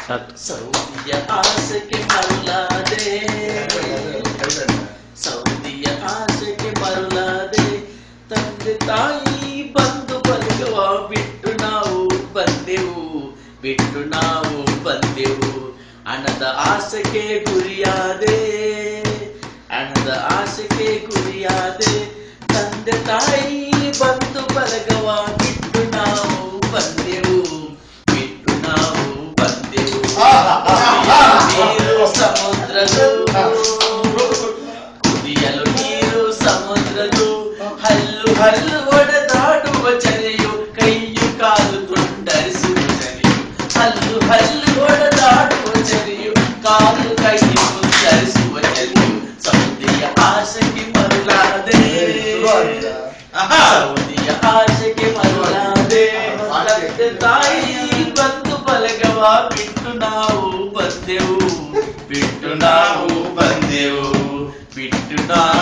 ಸೌದಿಯ ಆಸೆಗೆ ಮರುಳಾದೆ, ಸೌದಿಯ ಆಸೆಗೆ ಮರುಳಾದೆ, ತಂದೆ ತಾಯಿ ಬಂದು ಬಲಗವ ಬಿಟ್ಟು ನಾವು ಬಂದೆವು, ಬಿಟ್ಟು ನಾವು ಬಂದೆವು. ಹಣದ ಆಸೆಗೆ ಗುರಿಯಾದೆ, ಹಣದ ಆಸೆಗೆ ಗುರಿಯಾದೆ, ತಂದೆ ತಾಯಿ ಬಂದು ಬಲಗವ ಬಿಟ್ಟು ನಾವು ಬಂದೆವು, ಬಿಟ್ಟು ನಾವು ಬಂದೆವು. ನೀರು ಸಮುದ್ರದು, ಕುದಿಯಲು ನೀರು ಸಮುದ್ರದು, ಹಲ್ಲು ಹಲ್ಲು ಒಡೆದಾಡುವ ಚನೆಯು, ಕೈಯು ಕಾಲು ತುಂಡರಿಸುವ ಚನೆಯು, ಹಲ್ಲು ಹಲ್ಲು ಒಡೆದಾಡುವ ಚನೆಯು, ಕಾಲು ಕೈಯು ತುಂಡರಿಸುವ ಚನೆಯು. ಸೌದಿಯ ಆಸೆಗೆ ಮರುಳಾದೆ, ಸೌದಿಯ ಆಸೆಗೆ ಮರುಳಾದೆ, ತಂದೆ ತಾಯಿ ಬಂದು ಬಲಗವ ಬಿಟ್ಟು ನಾವು ಬಂದೆವು, ಬಿಟ್ಟು ನಾವು ಬಂದೆವು, ಬಿಟ್ಟು ನಾವು